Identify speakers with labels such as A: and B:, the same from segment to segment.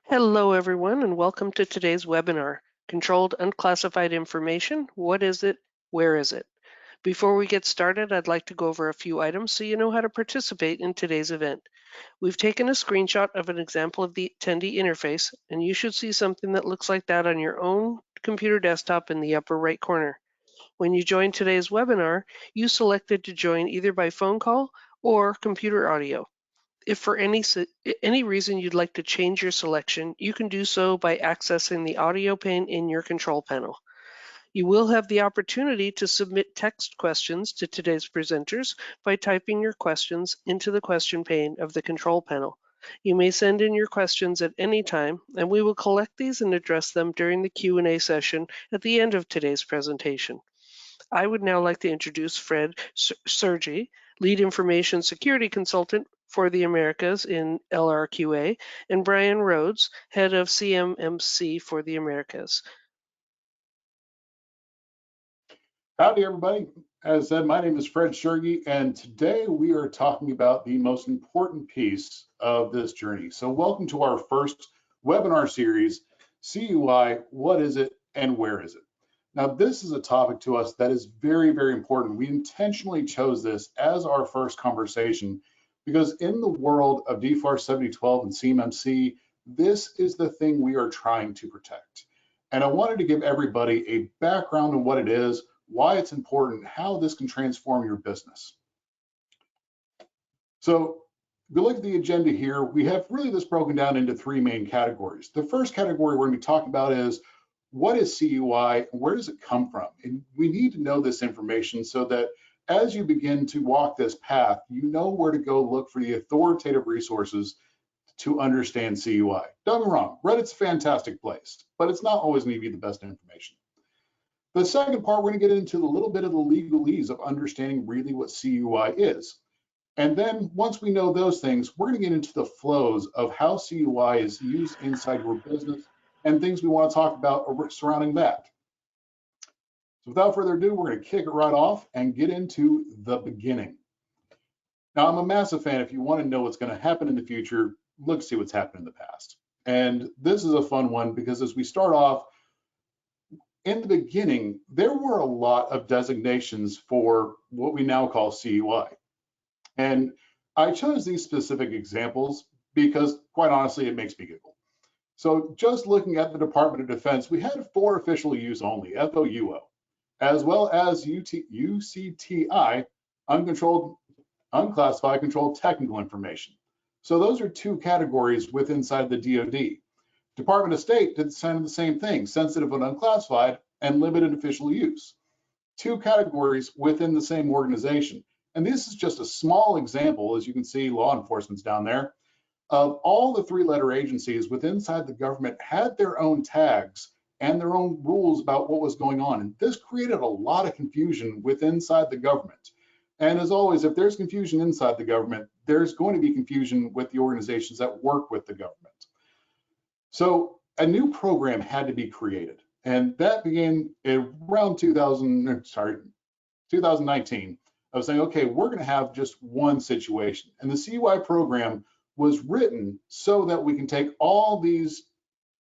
A: Hello, everyone, and welcome to today's webinar, Controlled Unclassified Information. What is it? Where is it? Before we get started, I'd like to go over a few items so you know how to participate in today's event. We've taken a screenshot of an example of the attendee interface, and you should see something that looks like that on your own computer desktop in the upper right corner. When you joined today's webinar, you selected to join either by phone call or computer audio. If for any reason you'd like to change your selection, you can do so by accessing the audio pane in your control panel. You will have the opportunity to submit text questions to today's presenters by typing your questions into the question pane of the control panel. You may send in your questions at any time, and we will collect these and address them during the Q&A session at the end of today's presentation. I would now like to introduce Fred Sergi, Lead Information Security Consultant for the Americas in LRQA, and Brian Rhodes, Head of CMMC for the Americas.
B: Howdy, everybody. As said, my name is Fred Sergi, and today we are talking about the most important piece of this journey. So welcome to our first webinar series, CUI, what is it and where is it? Now, this is a topic to us that is very, very important. We intentionally chose this as our first conversation because in the world of DFAR 7012 and CMMC, this is the thing we are trying to protect. And I wanted to give everybody a background on what it is, why it's important, how this can transform your business. So if you look at the agenda here, we have really this broken down into three main categories. The first category we're going to be talking about is what is CUI and where does it come from? And we need to know this information so that as you begin to walk this path, you know where to go look for the authoritative resources to understand CUI. Don't get me wrong, Reddit's a fantastic place, but it's not always going to be the best information. The second part, we're going to get into a little bit of the legalese of understanding really what CUI is. And then once we know those things, we're going to get into the flows of how CUI is used inside your business and things we want to talk about surrounding that. So without further ado, we're going to kick it right off and get into the beginning. Now, I'm a massive fan. If you want to know what's going to happen in the future, look, see what's happened in the past. And this is a fun one because as we start off, in the beginning, there were a lot of designations for what we now call CUI. And I chose these specific examples because, quite honestly, it makes me giggle. So just looking at the Department of Defense, we had 4 official use only, FOUO, as well as UCTI, unclassified controlled technical information. So those are 2 categories within inside the DoD. Department of State did the same thing, sensitive and unclassified and limited official use. 2 categories within the same organization. And this is just a small example, as you can see, law enforcement's down there, of all the 3-letter agencies within inside the government had their own tags and their own rules about what was going on. And this created a lot of confusion within inside the government. And as always, if there's confusion inside the government, there's going to be confusion with the organizations that work with the government. So a new program had to be created, and that began around 2019 of saying, okay, we're going to have just one situation. And the CUI program was written so that we can take all these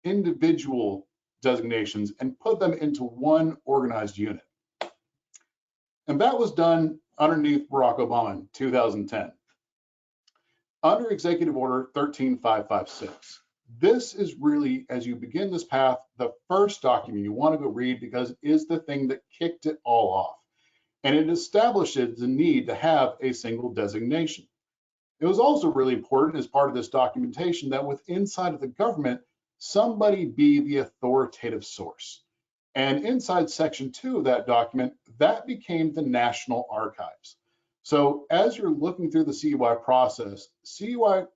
B: individual designations and put them into one organized unit. And that was done underneath Barack Obama in 2010. Under Executive Order 13556. This is really, as you begin this path, the first document you want to go read because it is the thing that kicked it all off. And it establishes the need to have a single designation. It was also really important as part of this documentation that with inside of the government, somebody be the authoritative source. And inside section 2 of that document, that became the National Archives. So as you're looking through the CUI process, CUI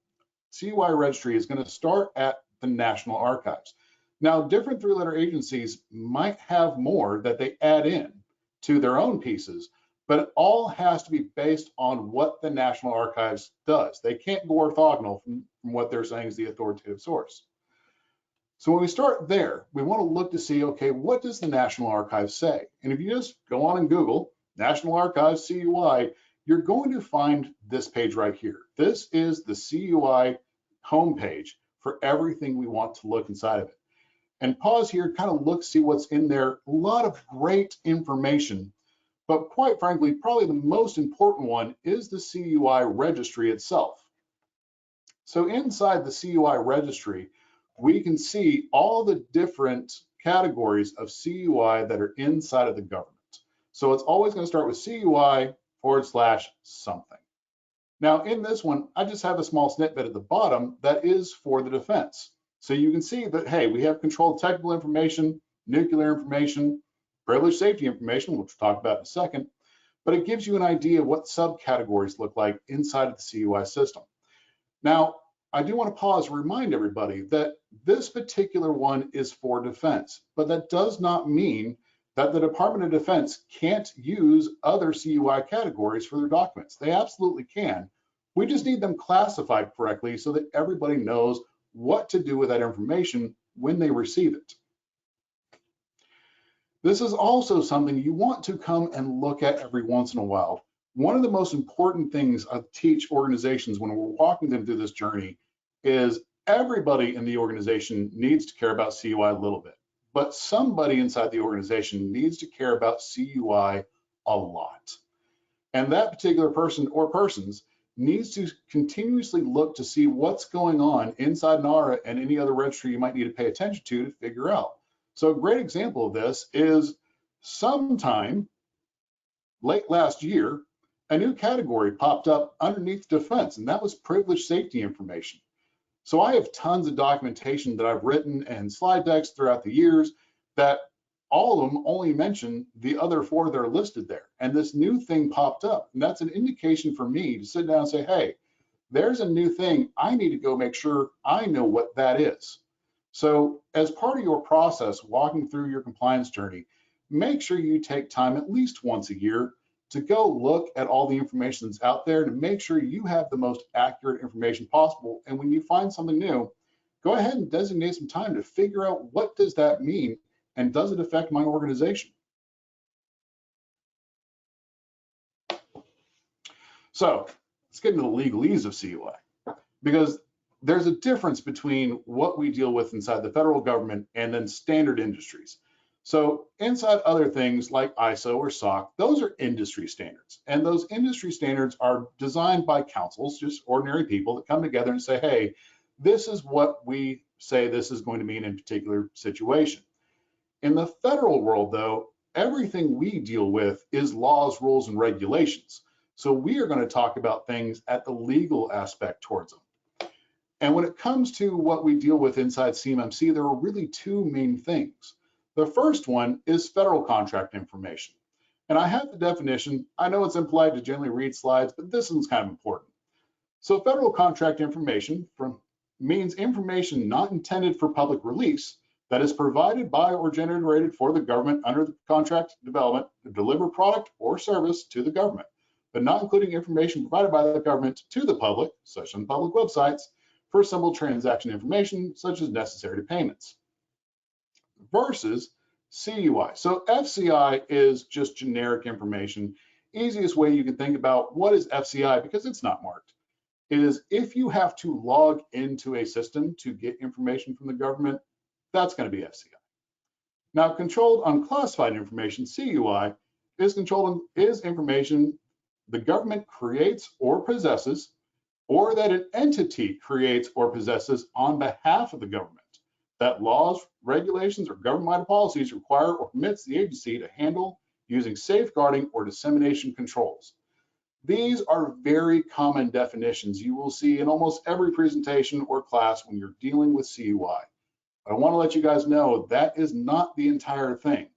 B: registry is going to start at the National Archives. Now, different 3-letter agencies might have more that they add in to their own pieces, but it all has to be based on what the National Archives does. They can't go orthogonal from what they're saying is the authoritative source. So when we start there, we want to look to see, okay, what does the National Archives say? And if you just go on and Google National Archives CUI, you're going to find this page right here. This is the CUI homepage for everything we want to look inside of it. And pause here, kind of look, see what's in there. A lot of great information, but quite frankly, probably the most important one is the CUI registry itself. So inside the CUI registry, we can see all the different categories of CUI that are inside of the government. So it's always going to start with CUI/something. Now in this one, I just have a small snippet at the bottom that is for the defense. So you can see that, hey, we have controlled technical information, nuclear information, privileged safety information, which we'll talk about in a second, but it gives you an idea of what subcategories look like inside of the CUI system. Now, I do want to pause and remind everybody that this particular one is for defense, but that does not mean that the Department of Defense can't use other CUI categories for their documents. They absolutely can. We just need them classified correctly so that everybody knows what to do with that information when they receive it. This is also something you want to come and look at every once in a while. One of the most important things I teach organizations when we're walking them through this journey is everybody in the organization needs to care about CUI a little bit, but somebody inside the organization needs to care about CUI a lot. And that particular person or persons needs to continuously look to see what's going on inside NARA and any other registry you might need to pay attention to figure out. So a great example of this is sometime late last year, a new category popped up underneath defense, and that was privileged safety information. So I have tons of documentation that I've written and slide decks throughout the years that all of them only mention the other four that are listed there. And this new thing popped up, and that's an indication for me to sit down and say, hey, there's a new thing. I need to go make sure I know what that is. So as part of your process, walking through your compliance journey, make sure you take time at least once a year to go look at all the information that's out there to make sure you have the most accurate information possible. And when you find something new, go ahead and designate some time to figure out what does that mean and does it affect my organization? So let's get into the legalese of CUI, because there's a difference between what we deal with inside the federal government and then standard industries. So inside other things like ISO or SOC, those are industry standards. And those industry standards are designed by councils, just ordinary people that come together and say, hey, this is what we say this is going to mean in a particular situation. In the federal world, though, everything we deal with is laws, rules, and regulations. So we are going to talk about things at the legal aspect towards them. And when it comes to what we deal with inside CMMC, there are really two main things. The first one is federal contract information. And I have the definition. I know it's impolite to generally read slides, but this one's kind of important. So federal contract information means information not intended for public release that is provided by or generated for the government under the contract development to deliver product or service to the government, but not including information provided by the government to the public, such on public websites, for simple transaction information, such as necessary payments, versus CUI. So FCI is just generic information. Easiest way you can think about what is FCI, because it's not marked, is if you have to log into a system to get information from the government, that's going to be FCI. Now, controlled unclassified information, CUI, is information the government creates or possesses, or that an entity creates or possesses on behalf of the government, that laws, regulations, or government policies require or permits the agency to handle using safeguarding or dissemination controls. These are very common definitions you will see in almost every presentation or class when you're dealing with CUI. I want to let you guys know that is not the entire thing.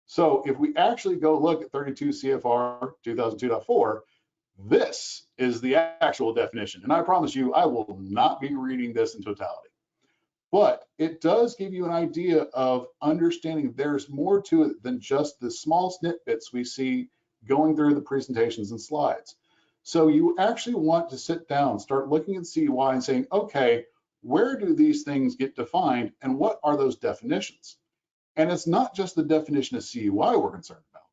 B: So if we actually go look at 32 CFR 2002.4, this is the actual definition. And I promise you, I will not be reading this in totality. But it does give you an idea of understanding there's more to it than just the small snippets we see going through the presentations and slides. So you actually want to sit down, start looking at CUI and saying, okay, where do these things get defined and what are those definitions? And it's not just the definition of CUI we're concerned about.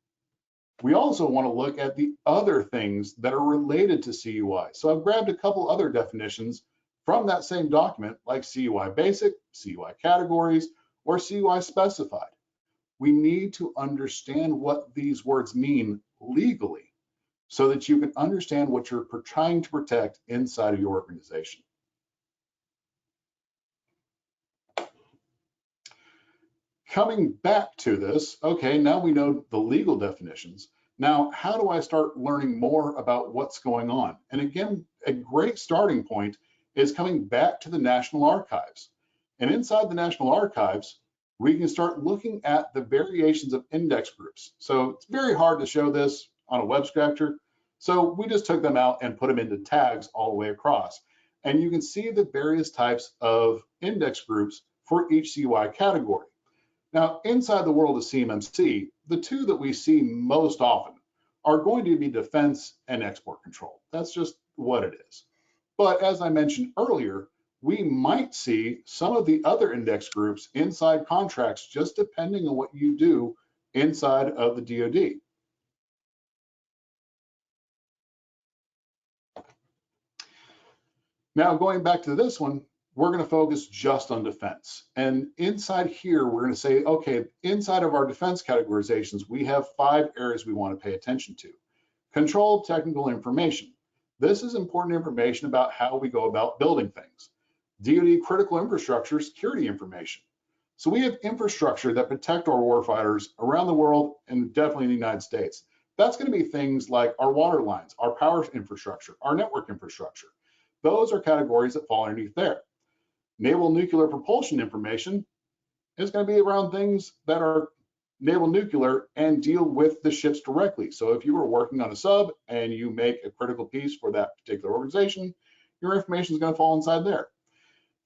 B: We also want to look at the other things that are related to CUI. So I've grabbed a couple other definitions from that same document, like CUI basic, CUI categories, or CUI specified. We need to understand what these words mean legally so that you can understand what you're trying to protect inside of your organization. Coming back to this, okay, now we know the legal definitions. Now, how do I start learning more about what's going on? And again, a great starting point is coming back to the National Archives. And inside the National Archives, we can start looking at the variations of index groups. So it's very hard to show this on a web scratcher. So we just took them out and put them into tags all the way across. And you can see the various types of index groups for each CUI category. Now, inside the world of CMMC, the two that we see most often are going to be defense and export control. That's just what it is. But as I mentioned earlier, we might see some of the other index groups inside contracts, just depending on what you do inside of the DoD. Now, going back to this one, we're going to focus just on defense. And inside here, we're going to say, okay, inside of our defense categorizations, we have 5 areas we want to pay attention to. Controlled technical information. This is important information about how we go about building things. DoD critical infrastructure security information. So we have infrastructure that protect our warfighters around the world and definitely in the United States. That's going to be things like our water lines, our power infrastructure, our network infrastructure. Those are categories that fall underneath there. Naval nuclear propulsion information is going to be around things that are naval nuclear and deal with the ships directly. So if you were working on a sub and you make a critical piece for that particular organization, your information is going to fall inside there.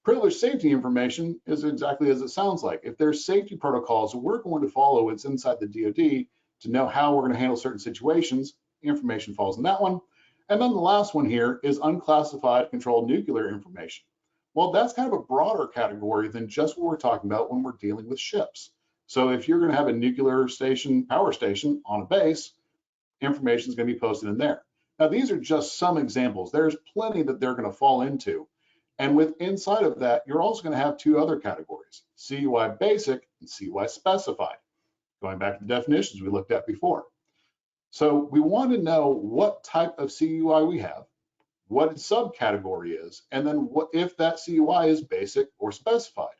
B: Privileged safety information is exactly as it sounds like. If there's safety protocols we're going to follow, it's inside the DoD to know how we're going to handle certain situations, information falls in that one. And then the last one here is unclassified controlled nuclear information. Well, that's kind of a broader category than just what we're talking about when we're dealing with ships. So if you're going to have a nuclear station, power station on a base, information is going to be posted in there. Now, these are just some examples. There's plenty that they're going to fall into. And with inside of that, you're also going to have 2 other categories, CUI basic and CUI specified, going back to the definitions we looked at before. So we want to know what type of CUI we have, what its subcategory is, and then what if that CUI is basic or specified.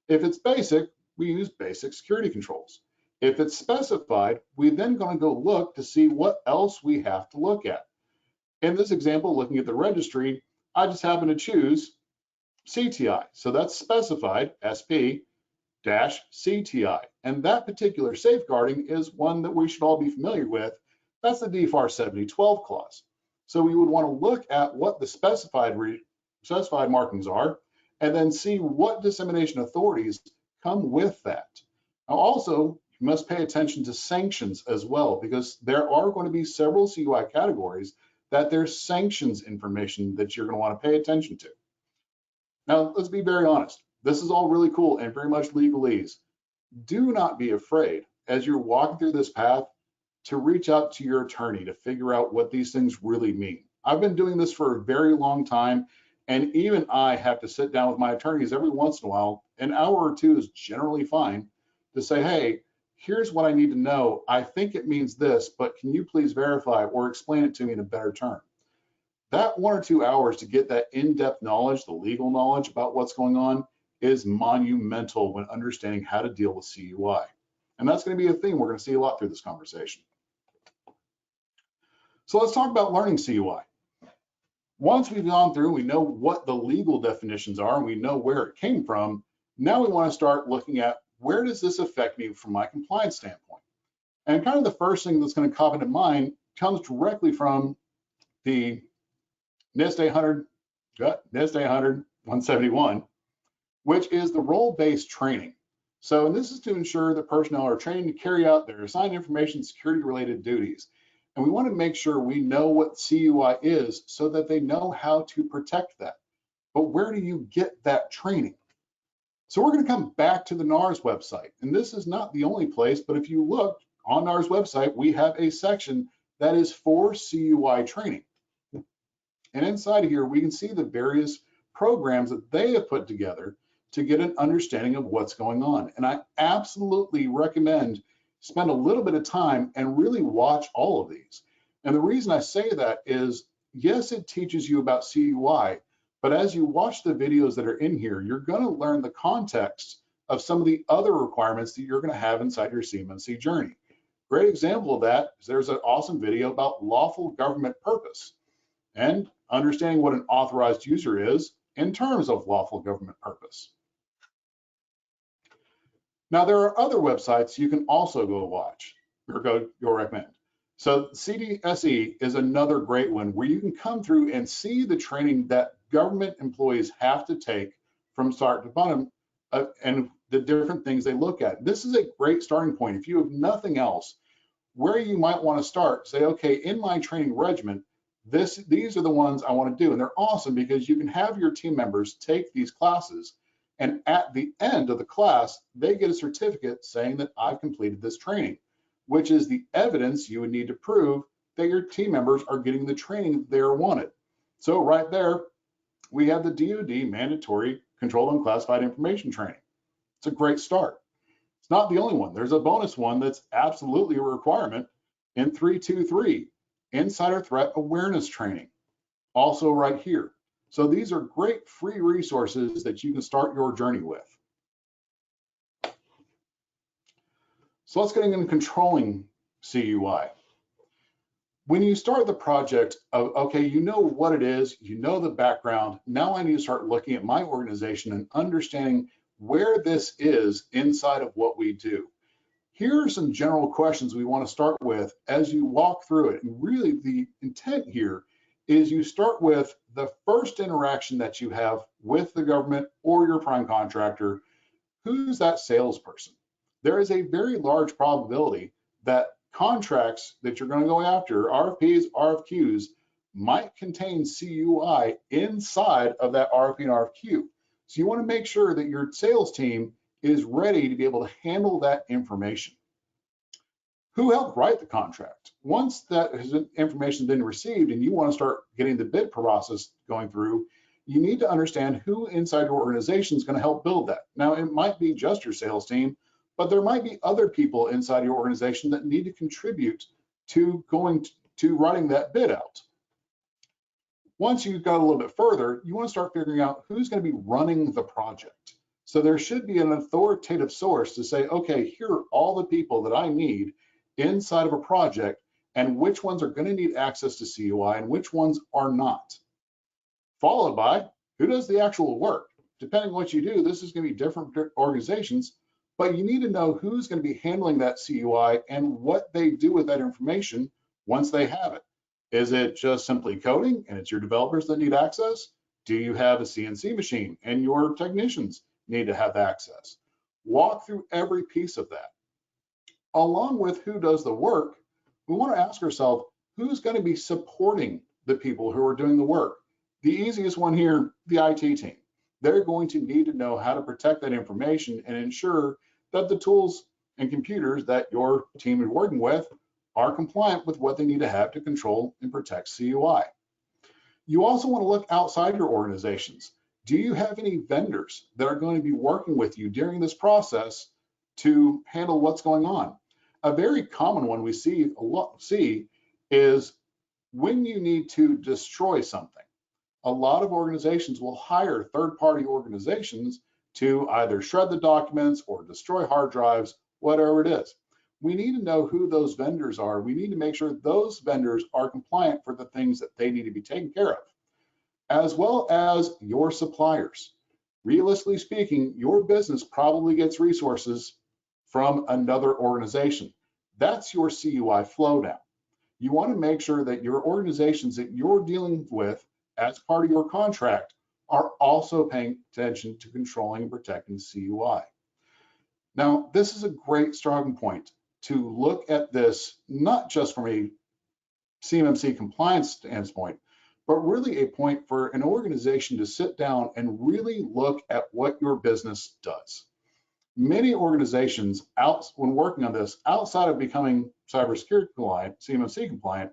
B: If it's basic, we use basic security controls. If it's specified, we then going to go look to see what else we have to look at. In this example, looking at the registry, I just happen to choose CTI. So that's specified SP-CTI. And that particular safeguarding is one that we should all be familiar with. That's the DFAR 7012 clause. So we would want to look at what the specified markings are and then see what dissemination authorities come with that. Now also, you must pay attention to sanctions as well, because there are going to be several CUI categories that there's sanctions information that you're going to want to pay attention to. Now, let's be very honest. This is all really cool and very much legalese. Do not be afraid as you're walking through this path to reach out to your attorney to figure out what these things really mean. I've been doing this for a very long time, and even I have to sit down with my attorneys every once in a while. An hour or 2 is generally fine to say, hey, here's what I need to know. I think it means this, but can you please verify or explain it to me in a better term? That 1 or 2 hours to get that in-depth knowledge, the legal knowledge about what's going on, is monumental when understanding how to deal with CUI. And that's going to be a theme we're going to see a lot through this conversation. So let's talk about learning CUI. Once we've gone through, we know what the legal definitions are, and we know where it came from. Now we want to start looking at where does this affect me from my compliance standpoint? And kind of the first thing that's going to come into mind comes directly from the NIST 171, which is the role-based training. So, and this is to ensure that personnel are trained to carry out their assigned information security-related duties. And we want to make sure we know what CUI is so that they know how to protect that. But where do you get that training? So we're going to come back to the NARS website. And this is not the only place, but if you look on NARS website, we have a section that is for CUI training. And inside of here, we can see the various programs that they have put together to get an understanding of what's going on. And I absolutely recommend spend a little bit of time and really watch all of these. And the reason I say that is, yes, it teaches you about CUI, but as you watch the videos that are in here, you're going to learn the context of some of the other requirements that you're going to have inside your CMMC journey. Great example of that is there's an awesome video about lawful government purpose and understanding what an authorized user is in terms of lawful government purpose. Now, there are other websites you can also go watch or go recommend. So CDSE is another great one where you can come through and see the training that government employees have to take from start to bottom and the different things they look at. This is a great starting point. If you have nothing else, where you might want to start, say, okay, in my training regimen, these are the ones I want to do. And they're awesome because you can have your team members take these classes, and at the end of the class, they get a certificate saying that I've completed this training, which is the evidence you would need to prove that your team members are getting the training they're wanted. So right there, we have the DoD mandatory controlled unclassified information training. It's a great start. It's not the only one. There's a bonus one that's absolutely a requirement in 323, insider threat awareness training, also right here. So these are great free resources that you can start your journey with. So let's get into controlling CUI. When you start the project of, okay, you know what it is, you know the background, now I need to start looking at my organization and understanding where this is inside of what we do. Here are some general questions we want to start with as you walk through it. And really the intent here is you start with the first interaction that you have with the government or your prime contractor. Who's that salesperson? There is a very large probability that contracts that you're going to go after, RFPs, RFQs, might contain CUI inside of that RFP and RFQ. So you want to make sure that your sales team is ready to be able to handle that information. Who helped write the contract? Once that information has been received and you want to start getting the bid process going through, you need to understand who inside your organization is going to help build that. Now, it might be just your sales team, but there might be other people inside your organization that need to contribute to going to writing that bid out. Once you've got a little bit further, you want to start figuring out who's going to be running the project. So there should be an authoritative source to say, okay, here are all the people that I need inside of a project and which ones are going to need access to CUI and which ones are not. Followed by who does the actual work. Depending on what you do, this is going to be different organizations, but you need to know who's going to be handling that CUI and what they do with that information once they have it. Is it just simply coding and it's your developers that need access? Do you have a CNC machine and your technicians need to have access? Walk through every piece of that. Along with who does the work, we want to ask ourselves, who's going to be supporting the people who are doing the work? The easiest one here, the IT team. They're going to need to know how to protect that information and ensure that the tools and computers that your team is working with are compliant with what they need to have to control and protect CUI. You also want to look outside your organizations. Do you have any vendors that are going to be working with you during this process to handle what's going on? A very common one we see is when you need to destroy something. A lot of organizations will hire third-party organizations to either shred the documents or destroy hard drives, whatever it is. We need to know who those vendors are. We need to make sure those vendors are compliant for the things that they need to be taken care of, as well as your suppliers. Realistically speaking, your business probably gets resources from another organization. That's your CUI flow down. You want to make sure that your organizations that you're dealing with as part of your contract are also paying attention to controlling and protecting CUI. Now, this is a great starting point to look at this, not just from a CMMC compliance standpoint, but really a point for an organization to sit down and really look at what your business does. Many organizations, when working on this, outside of becoming cybersecurity compliant, CMMC compliant,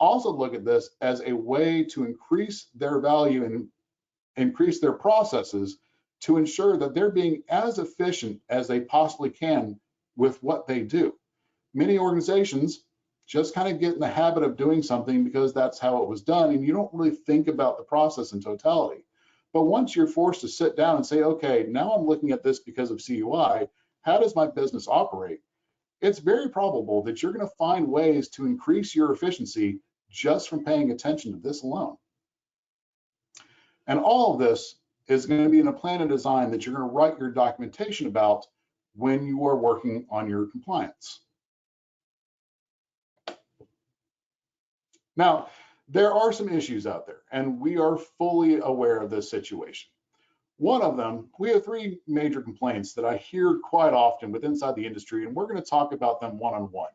B: also look at this as a way to increase their value and increase their processes to ensure that they're being as efficient as they possibly can with what they do. Many organizations just kind of get in the habit of doing something because that's how it was done, and you don't really think about the process in totality. But once you're forced to sit down and say, okay, now I'm looking at this because of CUI, how does my business operate? It's very probable that you're going to find ways to increase your efficiency just from paying attention to this alone. And all of this is going to be in a plan of design that you're going to write your documentation about when you are working on your compliance. Now, there are some issues out there, and we are fully aware of this situation. One of them, we have three major complaints that I hear quite often with inside the industry, and we're going to talk about them one-on-one.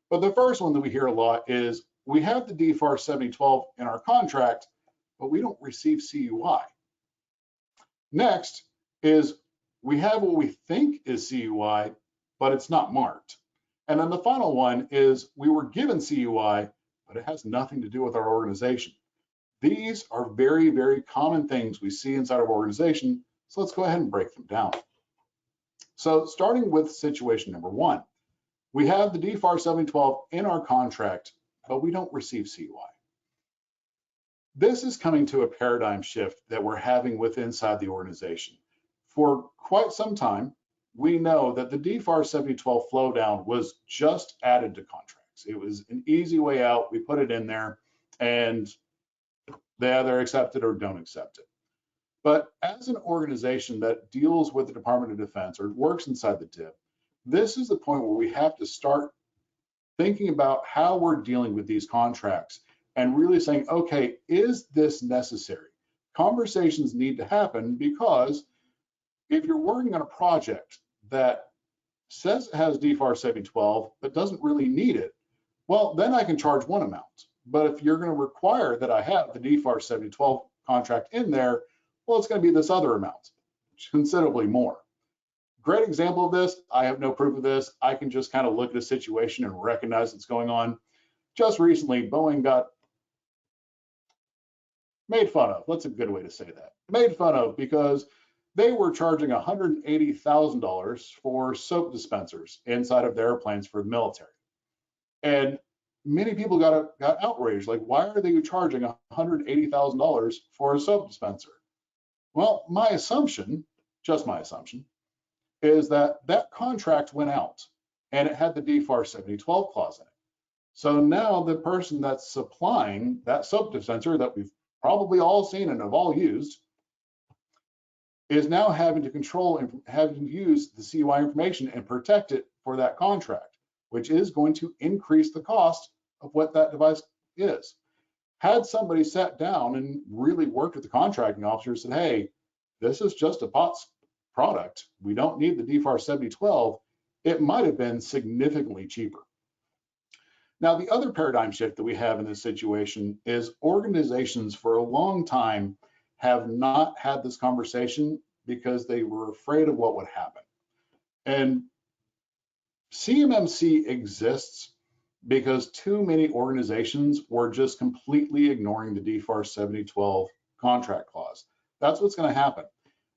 B: But the first one that we hear a lot is we have the DFAR 7012 in our contract, but we don't receive CUI. Next is we have what we think is CUI, but it's not marked. And then the final one is we were given CUI, but it has nothing to do with our organization. These are very, very common things we see inside of our organization. So let's go ahead and break them down. So starting with situation number one, we have the DFAR 7012 in our contract, but we don't receive CUI. This is coming to a paradigm shift that we're having with inside the organization. For quite some time, we know that the DFAR 7012 flow down was just added to contracts. It was an easy way out. We put it in there and they either accept it or don't accept it. But as an organization that deals with the Department of Defense or works inside the DIB, this is the point where we have to start thinking about how we're dealing with these contracts and really saying, okay, is this necessary? Conversations need to happen, because if you're working on a project that says it has DFAR 7012 but doesn't really need it, well, then I can charge one amount. But if you're going to require that I have the DFAR 7012 contract in there, well, it's going to be this other amount, considerably more. Great example of this. I have no proof of this. I can just kind of look at a situation and recognize what's going on. Just recently, Boeing got made fun of. That's a good way to say that. Made fun of because they were charging $180,000 for soap dispensers inside of their airplanes for the military. And many people got outraged. Like, why are they charging $180,000 for a soap dispenser? Well, my assumption, just my assumption, is that that contract went out and it had the DFAR 7012 clause in it. So now the person that's supplying that soap dispenser that we've probably all seen and have all used is now having to control and having to use the CUI information and protect it for that contract, which is going to increase the cost of what that device is. Had somebody sat down and really worked with the contracting officer and said, hey, this is just a POTS product, we don't need the DFAR 7012, it might have been significantly cheaper. Now, the other paradigm shift that we have in this situation is organizations for a long time have not had this conversation because they were afraid of what would happen. And CMMC exists because too many organizations were just completely ignoring the DFAR 7012 contract clause. That's what's going to happen.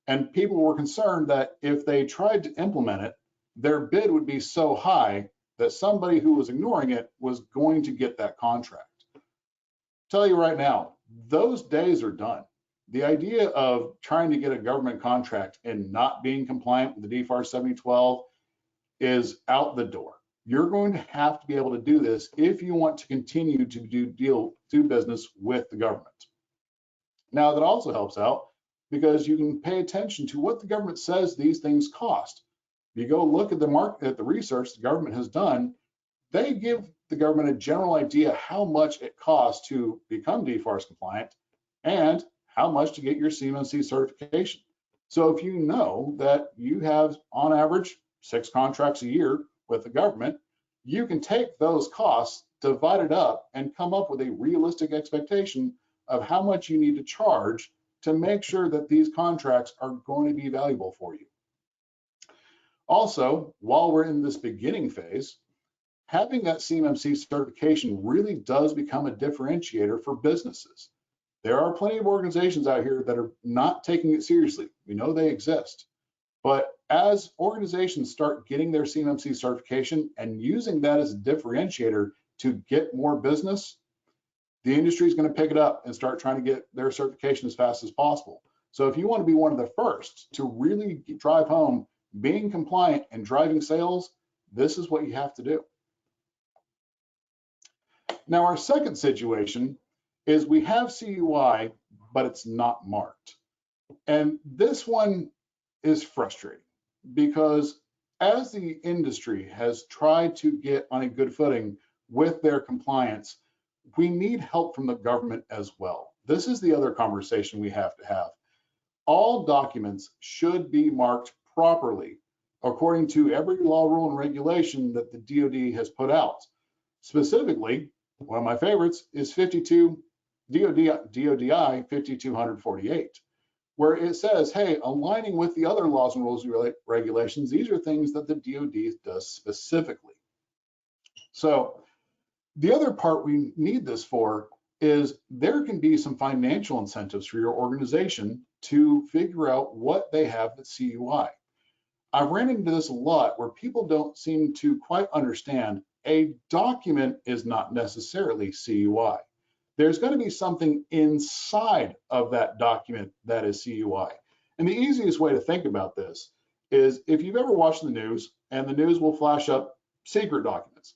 B: And people were concerned that if they tried to implement it, their bid would be so high that somebody who was ignoring it was going to get that contract. Tell you right now, those days are done. The idea of trying to get a government contract and not being compliant with the DFAR 7012 is out the door. You're going to have to be able to do this if you want to continue to do business with the government. Now, that also helps out because you can pay attention to what the government says these things cost. If you go look at the market, at the research the government has done, they give the government a general idea how much it costs to become DFARS compliant and how much to get your CMMC certification. So if you know that you have on average 6 contracts a year with the government, you can take those costs, divide it up, and come up with a realistic expectation of how much you need to charge to make sure that these contracts are going to be valuable for you. Also, while we're in this beginning phase, having that CMMC certification really does become a differentiator for businesses. There are plenty of organizations out here that are not taking it seriously. We know they exist. But as organizations start getting their CMMC certification and using that as a differentiator to get more business, the industry is going to pick it up and start trying to get their certification as fast as possible. So if you want to be one of the first to really drive home being compliant and driving sales, this is what you have to do. Now, our second situation is we have CUI, but it's not marked. And this one is frustrating because as the industry has tried to get on a good footing with their compliance, we need help from the government as well. This is the other conversation we have to have. All documents should be marked properly according to every law, rule, and regulation that the DoD has put out. Specifically, one of my favorites is DODI 5248, where it says, hey, aligning with the other laws and rules and regulations, these are things that the DoD does specifically. So the other part we need this for is there can be some financial incentives for your organization to figure out what they have at CUI. I've ran into this a lot where people don't seem to quite understand a document is not necessarily CUI. There's going to be something inside of that document that is CUI. And the easiest way to think about this is if you've ever watched the news, and the news will flash up secret documents,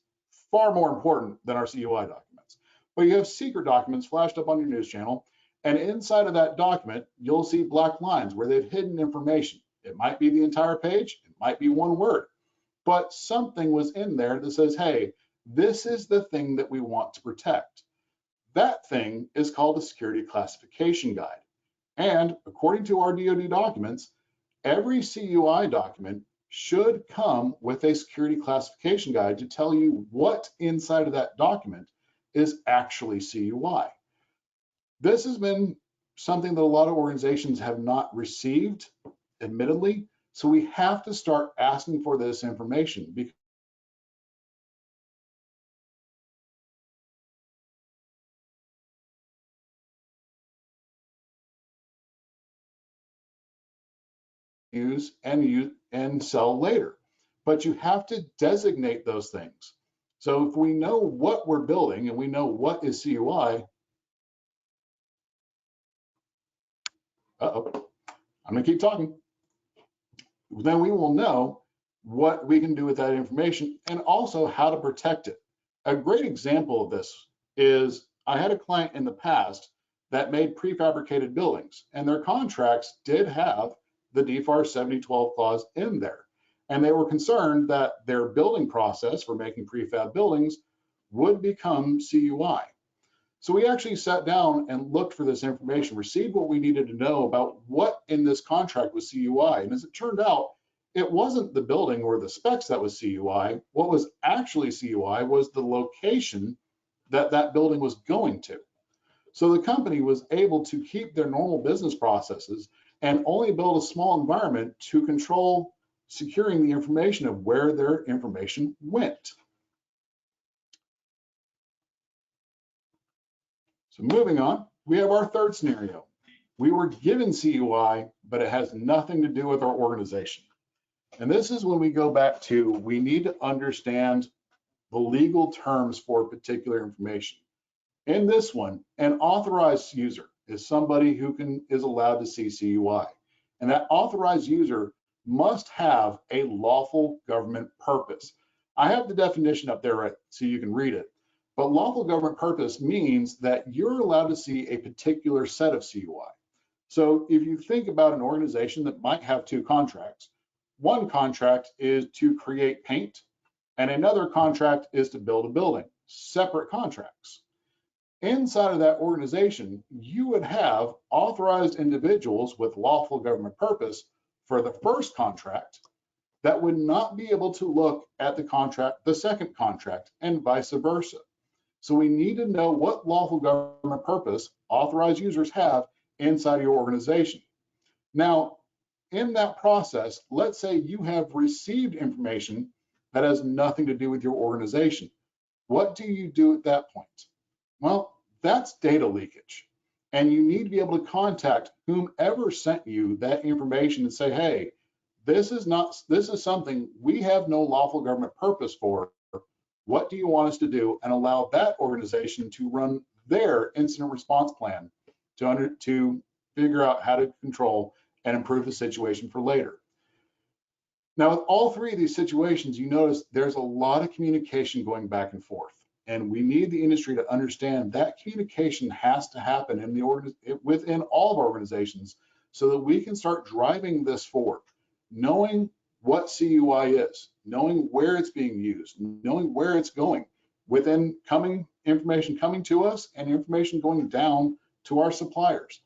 B: far more important than our CUI documents. But you have secret documents flashed up on your news channel, and inside of that document, you'll see black lines where they've hidden information. It might be the entire page, it might be one word, but something was in there that says, hey, this is the thing that we want to protect. That thing is called a security classification guide. And according to our DoD documents, every CUI document should come with a security classification guide to tell you what inside of that document is actually CUI. This has been something that a lot of organizations have not received, admittedly, so we have to start asking for this information because use and sell later. But you have to designate those things. So if we know what we're building and we know what is CUI, I'm gonna keep talking, then we will know what we can do with that information and also how to protect it. A great example of this is I had a client in the past that made prefabricated buildings, and their contracts did have the DFAR 7012 clause in there. And they were concerned that their building process for making prefab buildings would become CUI. So we actually sat down and looked for this information, received what we needed to know about what in this contract was CUI. And as it turned out, it wasn't the building or the specs that was CUI. What was actually CUI was the location that that building was going to. So the company was able to keep their normal business processes and only build a small environment to control securing the information of where their information went. So moving on, we have our third scenario. We were given CUI, but it has nothing to do with our organization. And this is when we go back to, we need to understand the legal terms for particular information. In this one, an authorized user is somebody who is allowed to see CUI. And that authorized user must have a lawful government purpose. I have the definition up there right, so you can read it. But lawful government purpose means that you're allowed to see a particular set of CUI. So if you think about an organization that might have two contracts, one contract is to create paint, and another contract is to build a building, separate contracts. Inside of that organization, you would have authorized individuals with lawful government purpose for the first contract that would not be able to look at the contract, the second contract, and vice versa. So we need to know what lawful government purpose authorized users have inside your organization. Now, in that process, let's say you have received information that has nothing to do with your organization. What do you do at that point? Well, that's data leakage. And you need to be able to contact whomever sent you that information and say, hey, this is something we have no lawful government purpose for. What do you want us to do? And allow that organization to run their incident response plan to figure out how to control and improve the situation for later. Now, with all three of these situations, you notice there's a lot of communication going back and forth. And we need the industry to understand that communication has to happen within all of our organizations so that we can start driving this forward, knowing what CUI is, knowing where it's being used, knowing where it's going, within information coming to us and information going down to our suppliers.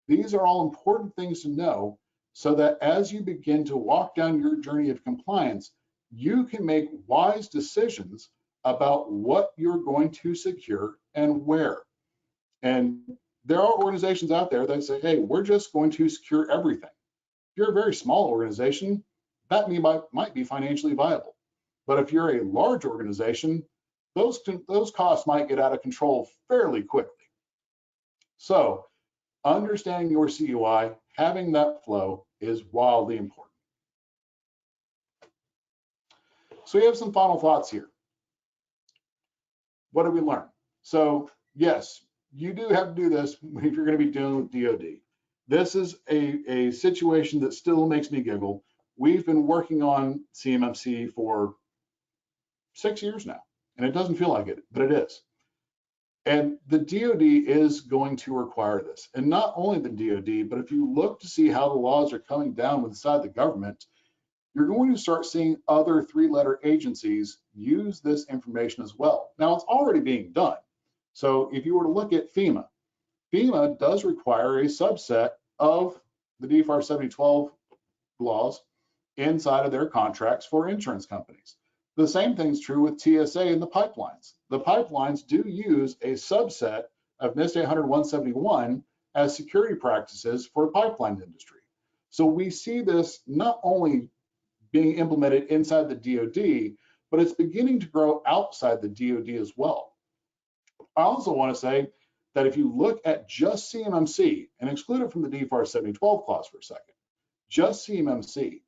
B: These are all important things to know so that as you begin to walk down your journey of compliance, you can make wise decisions about what you're going to secure and where. And there are organizations out there that say, hey, we're just going to secure everything. If you're a very small organization, that might be financially viable. But if you're a large organization, those costs might get out of control fairly quickly. So understanding your CUI, having that flow is wildly important. So we have some final thoughts here. What did we learn? So yes, you do have to do this if you're going to be dealing with DoD. This is a situation that still makes me giggle. We've been working on CMMC for 6 years now, and it doesn't feel like it, but it is. And the DoD is going to require this. And not only the DoD, but if you look to see how the laws are coming down inside the government, you're going to start seeing other three-letter agencies use this information as well. Now, it's already being done. So if you were to look at FEMA, FEMA does require a subset of the DFAR 7012 laws inside of their contracts for insurance companies. The same thing's true with TSA and the pipelines. The pipelines do use a subset of NIST 800-171 as security practices for the pipeline industry. So we see this not only being implemented inside the DoD, but it's beginning to grow outside the DoD as well. I also want to say that if you look at just CMMC and exclude it from the DFAR 7012 clause for a second, just CMMC,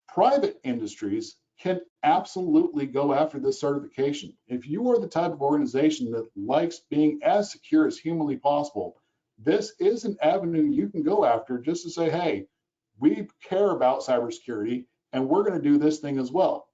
B: private industries can absolutely go after this certification. If you are the type of organization that likes being as secure as humanly possible, this is an avenue you can go after just to say, hey, we care about cybersecurity and we're going to do this thing as well.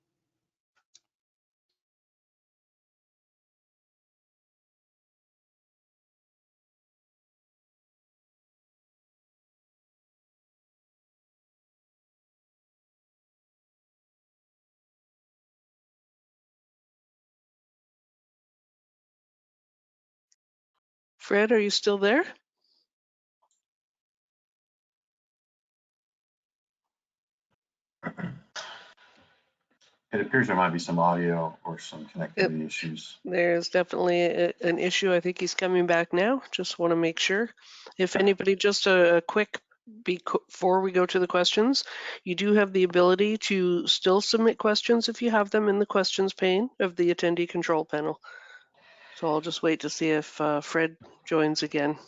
A: Fred, are you still there?
C: It appears there might be some audio or some connectivity issues.
A: There's definitely an issue. I think he's coming back now. Just want to make sure. If anybody, just a quick before we go to the questions, you do have the ability to still submit questions if you have them in the questions pane of the attendee control panel. So I'll just wait to see if Fred joins again.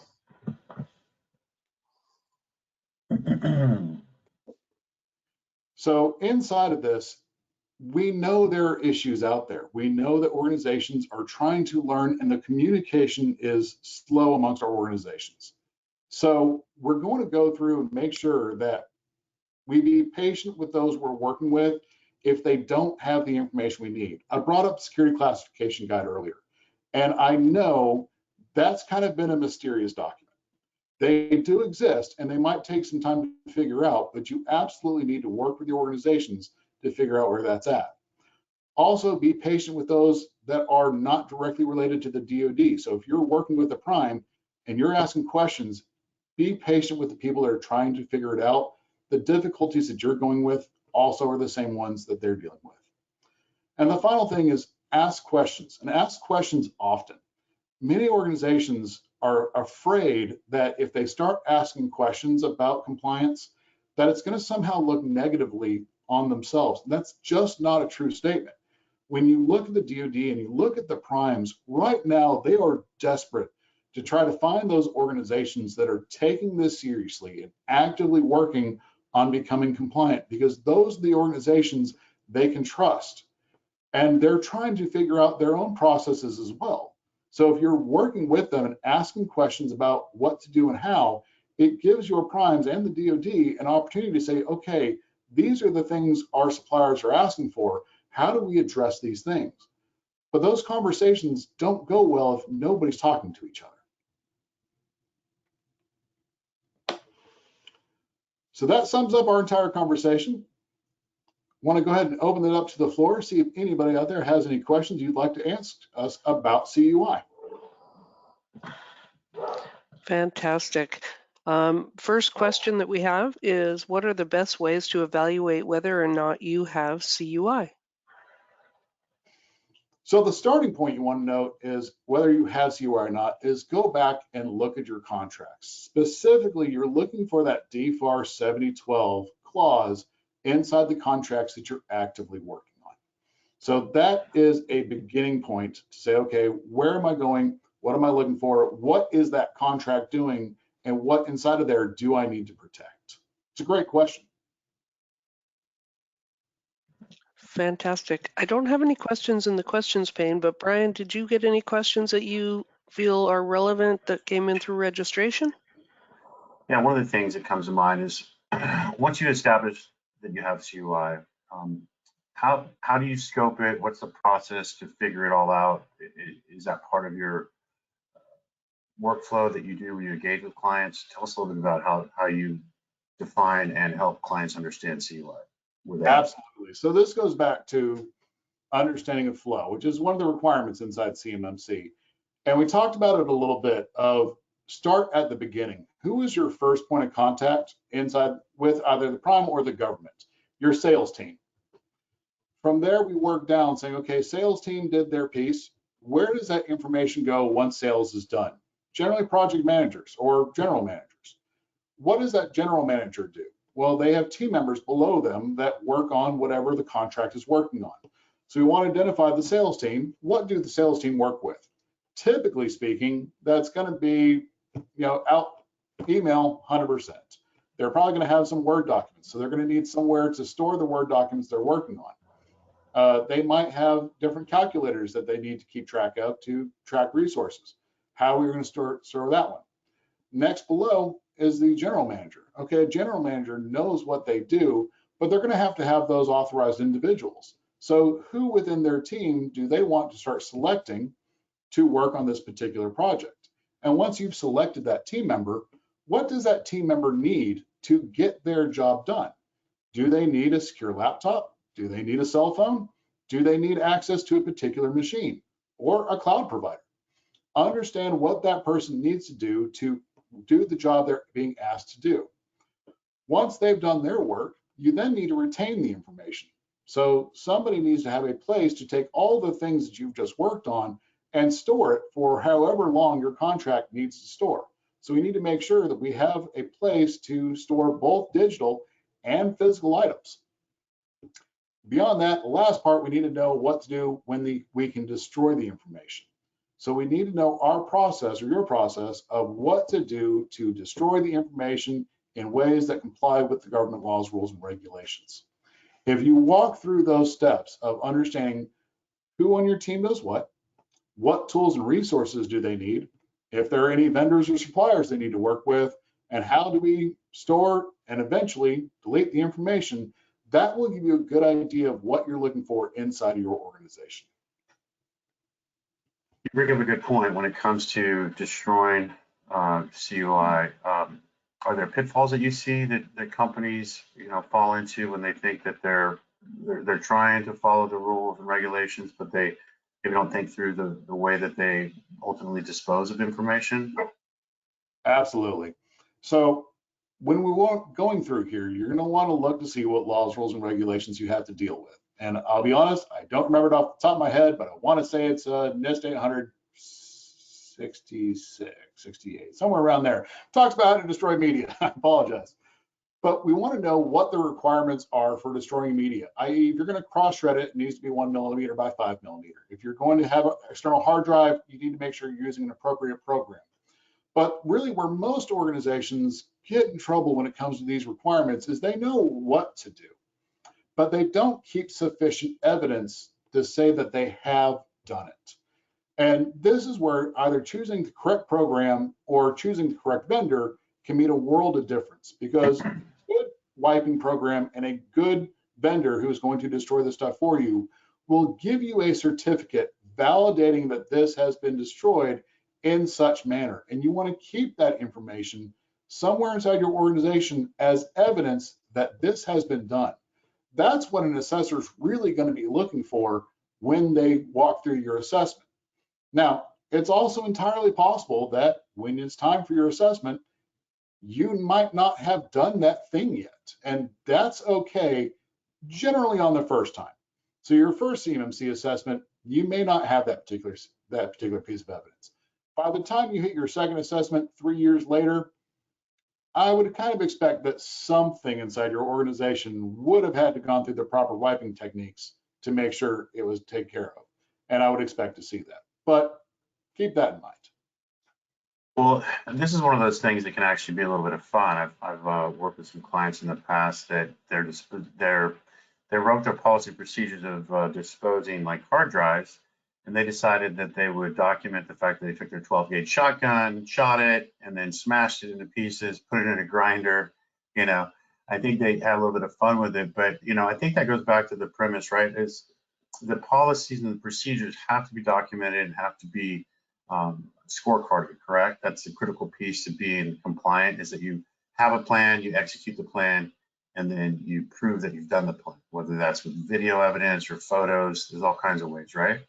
B: So inside of this, we know there are issues out there. We know that organizations are trying to learn and the communication is slow amongst our organizations. So we're going to go through and make sure that we be patient with those we're working with if they don't have the information we need. I brought up security classification guide earlier, and I know that's kind of been a mysterious document. They do exist and they might take some time to figure out, but you absolutely need to work with the organizations to figure out where that's at. Also, be patient with those that are not directly related to the DoD. So if you're working with a prime and you're asking questions, be patient with the people that are trying to figure it out. The difficulties that you're going with also are the same ones that they're dealing with. And the final thing is ask questions, and ask questions often. Many organizations are afraid that if they start asking questions about compliance, that it's going to somehow look negatively on themselves. And that's just not a true statement. When you look at the DoD and you look at the primes, right now they are desperate to try to find those organizations that are taking this seriously and actively working on becoming compliant, because those are the organizations they can trust. And they're trying to figure out their own processes as well. So if you're working with them and asking questions about what to do and how, it gives your primes and the DoD an opportunity to say, okay, these are the things our suppliers are asking for. How do we address these things? But those conversations don't go well if nobody's talking to each other. So that sums up our entire conversation. Want to go ahead and open it up to the floor, see if anybody out there has any questions you'd like to ask us about CUI.
A: Fantastic. First question that we have is, what are the best ways to evaluate whether or not you have CUI?
B: So the starting point you want to note is whether you have CUI or not is go back and look at your contracts. Specifically, you're looking for that DFAR 7012 clause inside the contracts that you're actively working on. So that is a beginning point to say, okay, where am I going? What am I looking for? What is that contract doing? And what inside of there do I need to protect? It's a great question.
A: Fantastic. I don't have any questions in the questions pane, but Brian, did you get any questions that you feel are relevant that came in through registration?
C: Yeah, one of the things that comes to mind is once you establish that you have CUI, how do you scope it? What's the process to figure it all out? Is that part of your workflow that you do when you engage with clients? Tell us a little bit about how you define and help clients understand CUI.
B: Absolutely. So this goes back to understanding of flow, which is one of the requirements inside CMMC. And we talked about it a little bit of start at the beginning. Who is your first point of contact inside with either the prime or the government? Your sales team. From there, we work down saying, okay, sales team did their piece. Where does that information go once sales is done? Generally project managers or general managers. What does that general manager do? Well, they have team members below them that work on whatever the contract is working on. So we want to identify the sales team. What do the sales team work with? Typically speaking, that's going to be, out email 100%. They're probably going to have some Word documents. So they're going to need somewhere to store the Word documents they're working on. They might have different calculators that they need to keep track of to track resources. How are we going to store that one? Next below is the general manager. Okay, a general manager knows what they do, but they're going to have those authorized individuals. So who within their team do they want to start selecting to work on this particular project? And once you've selected that team member, what does that team member need to get their job done? Do they need a secure laptop? Do they need a cell phone? Do they need access to a particular machine or a cloud provider? Understand what that person needs to do the job they're being asked to do. Once they've done their work, you then need to retain the information. So somebody needs to have a place to take all the things that you've just worked on and store it for however long your contract needs to store. So we need to make sure that we have a place to store both digital and physical items. Beyond that, the last part, we need to know what to do when we can destroy the information. So we need to know our process or your process of what to do to destroy the information in ways that comply with the government laws, rules, and regulations. If you walk through those steps of understanding who on your team does what tools and resources do they need, if there are any vendors or suppliers they need to work with, and how do we store and eventually delete the information, that will give you a good idea of what you're looking for inside of your organization.
C: You bring up a good point when it comes to destroying CUI. Are there pitfalls that you see that companies fall into when they think that they're trying to follow the rules and regulations, but they don't think through the way that they ultimately dispose of information?
B: Absolutely. So when we're going through here, you're going to want to look to see what laws, rules, and regulations you have to deal with. And I'll be honest, I don't remember it off the top of my head, but I want to say it's NIST 866, 68, somewhere around there. Talks about how to destroy media. I apologize. But we want to know what the requirements are for destroying media, i.e. if you're going to cross-shred it, it needs to be 1 millimeter by 5 millimeter. If you're going to have an external hard drive, you need to make sure you're using an appropriate program. But really where most organizations get in trouble when it comes to these requirements is they know what to do, but they don't keep sufficient evidence to say that they have done it. And this is where either choosing the correct program or choosing the correct vendor can mean a world of difference, because a good wiping program and a good vendor who is going to destroy the stuff for you will give you a certificate validating that this has been destroyed in such manner. And you want to keep that information somewhere inside your organization as evidence that this has been done. That's what an assessor is really going to be looking for when they walk through your assessment. Now, it's also entirely possible that when it's time for your assessment, you might not have done that thing yet. And that's okay, generally on the first time. So your first CMMC assessment, you may not have that particular piece of evidence. By the time you hit your second assessment 3 years later, I would kind of expect that something inside your organization would have had to gone through the proper wiping techniques to make sure it was taken care of. And I would expect to see that. But keep that in mind.
C: Well, this is one of those things that can actually be a little bit of fun. I've worked with some clients in the past that they wrote their policy procedures of disposing like hard drives, and they decided that they would document the fact that they took their 12-gauge shotgun, shot it, and then smashed it into pieces, put it in a grinder. You know, I think they had a little bit of fun with it, but I think that goes back to the premise, right? Is the policies and the procedures have to be documented and have to be scorecarded, correct? That's the critical piece to being compliant, is that you have a plan, you execute the plan, and then you prove that you've done the plan, whether that's with video evidence or photos. There's all kinds of ways, right?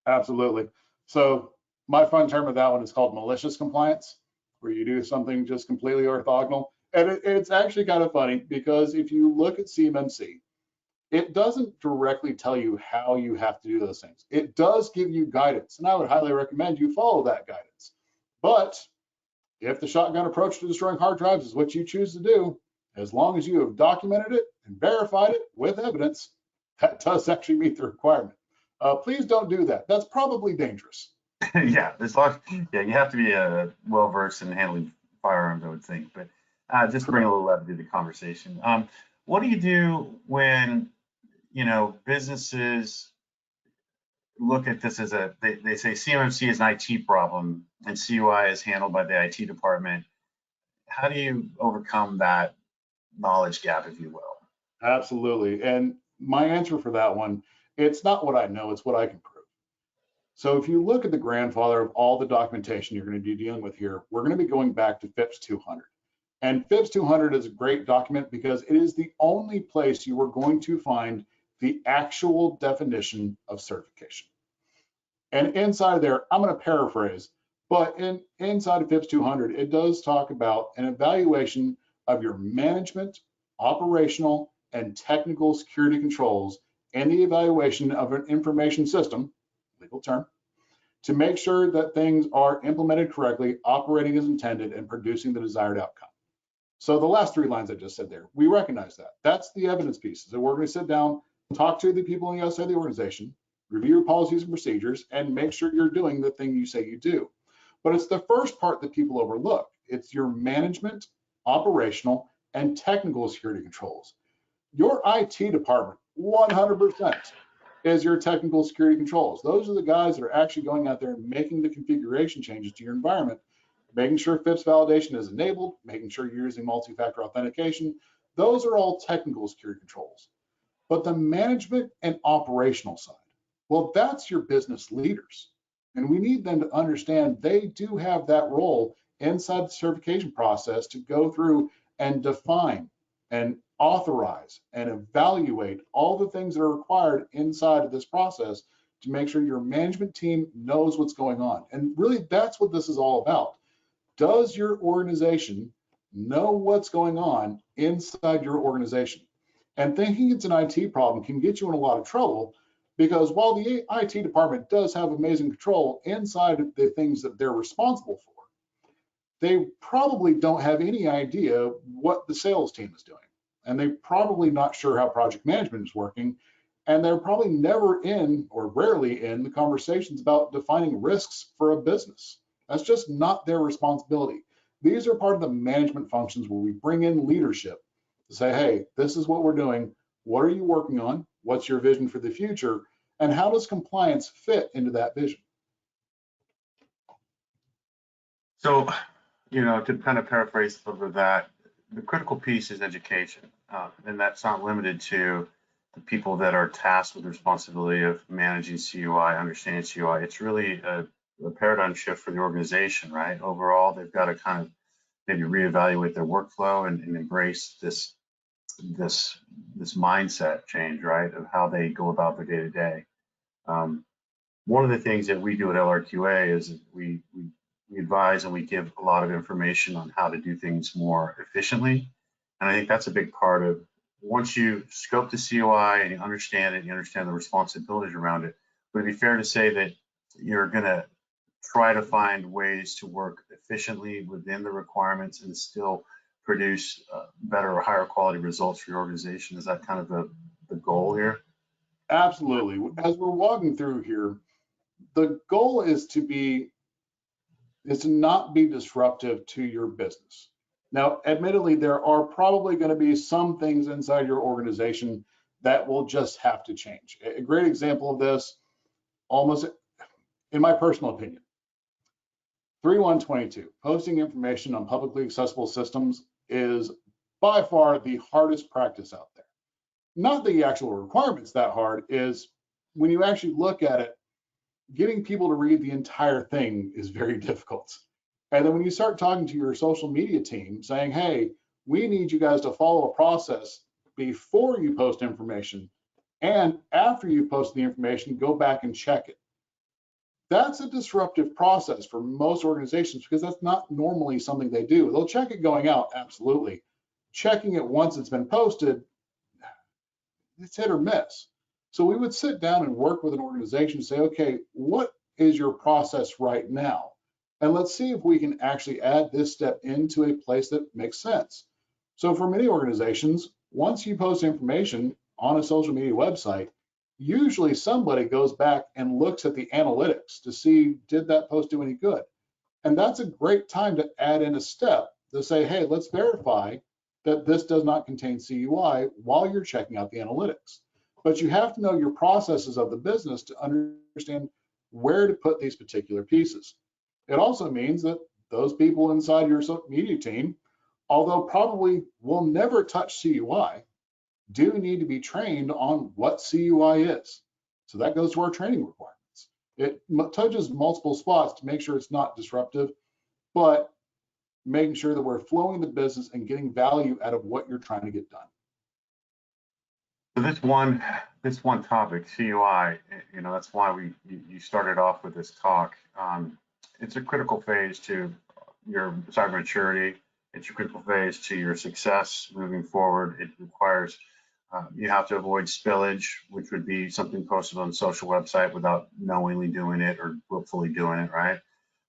B: Absolutely. So my fun term of that one is called malicious compliance, where you do something just completely orthogonal. And it's actually kind of funny, because if you look at CMMC, it doesn't directly tell you how you have to do those things. It does give you guidance, and I would highly recommend you follow that guidance. But if the shotgun approach to destroying hard drives is what you choose to do, as long as you have documented it and verified it with evidence, that does actually meet the requirement. Please don't do that. That's probably dangerous.
C: Yeah, you have to be well versed in handling firearms, I would think. But just to bring a little levity to the conversation, what do you do when businesses look at this as they say CMMC is an IT problem and CUI is handled by the IT department? How do you overcome that knowledge gap, if you will?
B: Absolutely. And my answer for that one, it's not what I know, it's what I can prove. So if you look at the grandfather of all the documentation you're going to be dealing with here, we're going to be going back to FIPS 200. And FIPS 200 is a great document because it is the only place you are going to find the actual definition of certification. And inside there, I'm going to paraphrase, but inside of FIPS 200, it does talk about an evaluation of your management, operational, and technical security controls, and the evaluation of an information system, legal term, to make sure that things are implemented correctly, operating as intended, and producing the desired outcome. So the last 3 lines I just said there, we recognize that. That's the evidence piece. So we're going to sit down, talk to the people on the outside of the organization, review your policies and procedures, and make sure you're doing the thing you say you do. But it's the first part that people overlook. It's your management, operational, and technical security controls. Your IT department, 100%, is your technical security controls. Those are the guys that are actually going out there and making the configuration changes to your environment, making sure FIPS validation is enabled, making sure you're using multi-factor authentication. Those are all technical security controls. But the management and operational side, well, that's your business leaders. And we need them to understand they do have that role inside the certification process to go through and define and authorize and evaluate all the things that are required inside of this process to make sure your management team knows what's going on. And really, that's what this is all about. Does your organization know what's going on inside your organization? And thinking it's an IT problem can get you in a lot of trouble, because while the IT department does have amazing control inside of the things that they're responsible for, they probably don't have any idea what the sales team is doing. And they're probably not sure how project management is working. And they're probably never in, or rarely in, the conversations about defining risks for a business. That's just not their responsibility. These are part of the management functions where we bring in leadership to say, hey, this is what we're doing. What are you working on? What's your vision for the future? And how does compliance fit into that vision?
C: So, to kind of paraphrase a little bit of that, the critical piece is education. And that's not limited to the people that are tasked with the responsibility of managing CUI, understanding CUI. It's really a paradigm shift for the organization, right? Overall, they've got to kind of maybe reevaluate their workflow and embrace this mindset change, right, of how they go about their day-to-day. One of the things that we do at LRQA is we advise and we give a lot of information on how to do things more efficiently. And I think that's a big part of, once you scope the CUI and you understand it, you understand the responsibilities around it, would it be fair to say that you're going to try to find ways to work efficiently within the requirements and still produce better or higher quality results for your organization? Is that kind of the goal here?
B: Absolutely. As we're walking through here, the goal is to not be disruptive to your business. Now, admittedly, there are probably going to be some things inside your organization that will just have to change. A great example of this, almost in my personal opinion, 3.1.22, posting information on publicly accessible systems is by far the hardest practice out there. Not the actual requirements that hard, is when you actually look at it, getting people to read the entire thing is very difficult. And then when you start talking to your social media team saying, hey, we need you guys to follow a process before you post information, and after you post the information, go back and check it. That's a disruptive process for most organizations because that's not normally something they do. They'll check it going out, absolutely. Checking it once it's been posted, it's hit or miss. So we would sit down and work with an organization and say, okay, what is your process right now? And let's see if we can actually add this step into a place that makes sense. So for many organizations, once you post information on a social media website, usually somebody goes back and looks at the analytics to see, did that post do any good? And that's a great time to add in a step to say, hey, let's verify that this does not contain CUI while you're checking out the analytics. But you have to know your processes of the business to understand where to put these particular pieces. It also means that those people inside your social media team, although probably will never touch CUI, do need to be trained on what CUI is. So that goes to our training requirements. It touches multiple spots to make sure it's not disruptive, but making sure that we're flowing the business and getting value out of what you're trying to get done.
C: So this one topic, CUI, that's why you started off with this talk. It's a critical phase to your cyber maturity. It's a critical phase to your success moving forward. It requires you have to avoid spillage, which would be something posted on a social website without knowingly doing it or willfully doing it, right?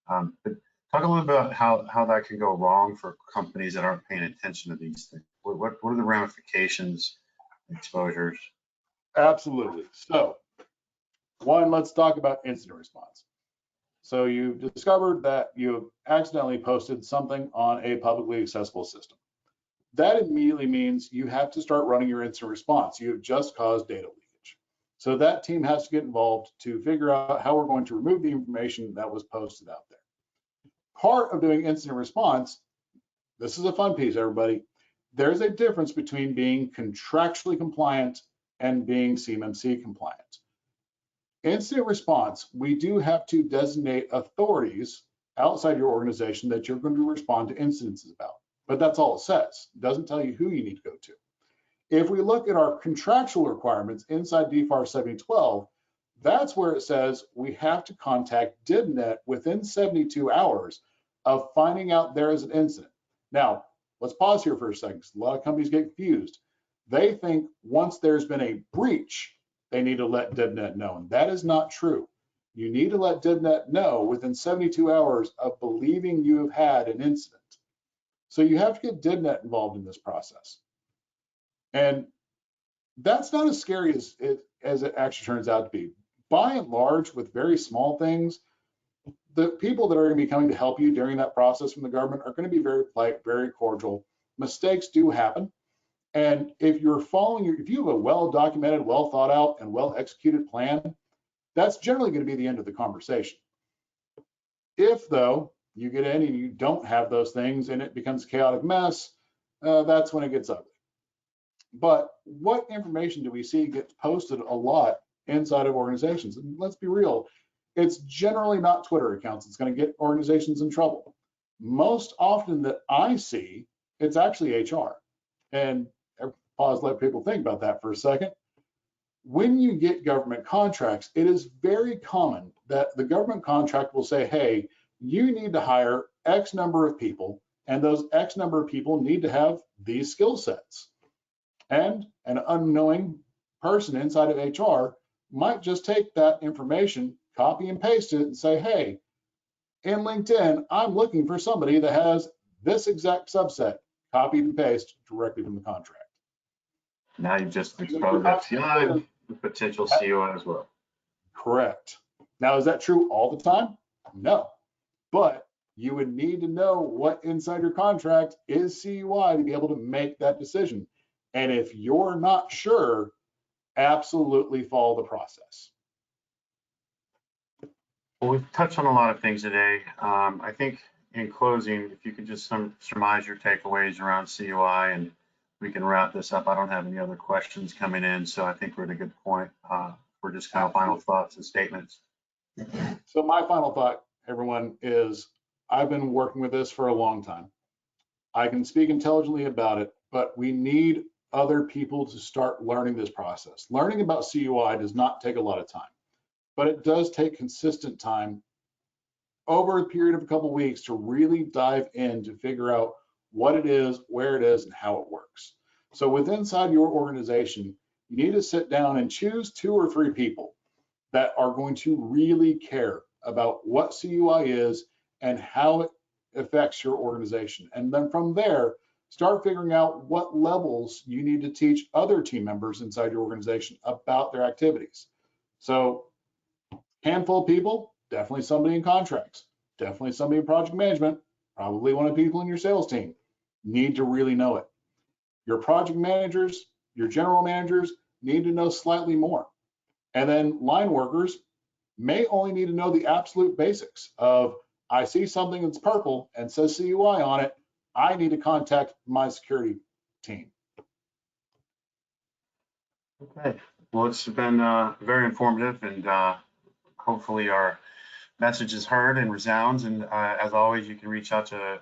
C: But talk a little bit about how that can go wrong for companies that aren't paying attention to these things. What are the ramifications, exposures?
B: Absolutely. So one, let's talk about incident response. So you've discovered that you accidentally posted something on a publicly accessible system. That immediately means you have to start running your incident response. You have just caused data leakage. So that team has to get involved to figure out how we're going to remove the information that was posted out there. Part of doing incident response, this is a fun piece, everybody. There's a difference between being contractually compliant and being CMMC compliant. Incident response, we do have to designate authorities outside your organization that you're going to respond to incidences about. But that's all it says. It doesn't tell you who you need to go to. If we look at our contractual requirements inside DFAR 7012, that's where it says we have to contact DibNet within 72 hours of finding out there is an incident. Now, let's pause here for a second, because a lot of companies get confused. They think once there's been a breach, they need to let DibNet know, and that is not true. You need to let DibNet know within 72 hours of believing you have had an incident. So you have to get DibNet involved in this process. And that's not as scary as it actually turns out to be. By and large, with very small things, the people that are going to be coming to help you during that process from the government are going to be very polite, very cordial. Mistakes do happen. And if you're following if you have a well-documented, well thought out, and well-executed plan, that's generally going to be the end of the conversation. If though you get in and you don't have those things and it becomes a chaotic mess, that's when it gets ugly. But what information do we see gets posted a lot inside of organizations? And let's be real, it's generally not Twitter accounts. It's going to get organizations in trouble. Most often that I see, it's actually HR. And pause, let people think about that for a second. When you get government contracts, it is very common that the government contract will say, hey, you need to hire X number of people, and those X number of people need to have these skill sets. And an unknowing person inside of HR might just take that information, copy and paste it, and say, hey, in LinkedIn, I'm looking for somebody that has this exact subset, copy and paste directly from the contract.
C: Now you've just exposed FCI, the potential CUI as well.
B: Correct. Now, is that true all the time? No. But you would need to know what inside your contract is CUI to be able to make that decision. And if you're not sure, absolutely follow the process.
C: Well, we've touched on a lot of things today. I think in closing, if you could just surmise your takeaways around CUI, and we can wrap this up. I don't have any other questions coming in, so I think we're at a good point for just kind of final thoughts and statements.
B: So my final thought, everyone, is I've been working with this for a long time. I can speak intelligently about it, but we need other people to start learning this process. Learning about CUI does not take a lot of time, but it does take consistent time over a period of a couple of weeks to really dive in to figure out what it is, where it is, and how it works. So within inside your organization, you need to sit down and choose 2 or 3 people that are going to really care about what CUI is and how it affects your organization. And then from there, start figuring out what levels you need to teach other team members inside your organization about their activities. So handful of people, definitely somebody in contracts, definitely somebody in project management, probably one of the people in your sales team need to really know it. Your project managers, your general managers need to know slightly more. And then line workers may only need to know the absolute basics of, I see something that's purple and says CUI on it, I need to contact my security team.
C: Okay, well, it's been very informative, and hopefully our message is heard and resounds. And as always, you can reach out to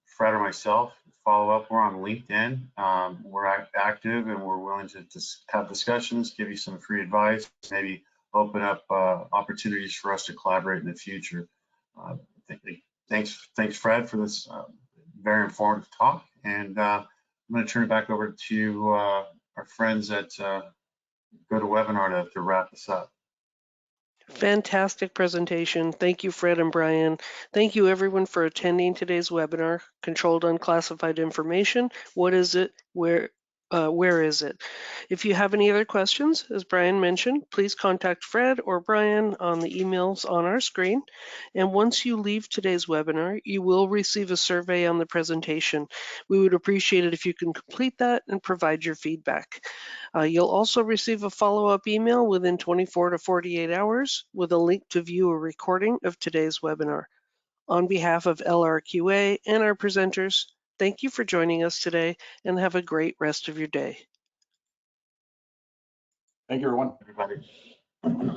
C: Fred or myself, follow up. We're on LinkedIn. We're active, and we're willing to have discussions, give you some free advice, maybe open up opportunities for us to collaborate in the future. Thanks, Fred, for this very informative talk. And I'm going to turn it back over to our friends at GoToWebinar to wrap this up.
A: Fantastic presentation. Thank you, Fred and Brian. Thank you, everyone, for attending today's webinar, Controlled Unclassified Information. What is it? Where is it? If you have any other questions, as Brian mentioned, please contact Fred or Brian on the emails on our screen. And once you leave today's webinar, you will receive a survey on the presentation. We would appreciate it if you can complete that and provide your feedback. You'll also receive a follow-up email within 24 to 48 hours with a link to view a recording of today's webinar. On behalf of LRQA and our presenters, thank you for joining us today, and have a great rest of your day.
B: Thank you, everyone.
C: Everybody.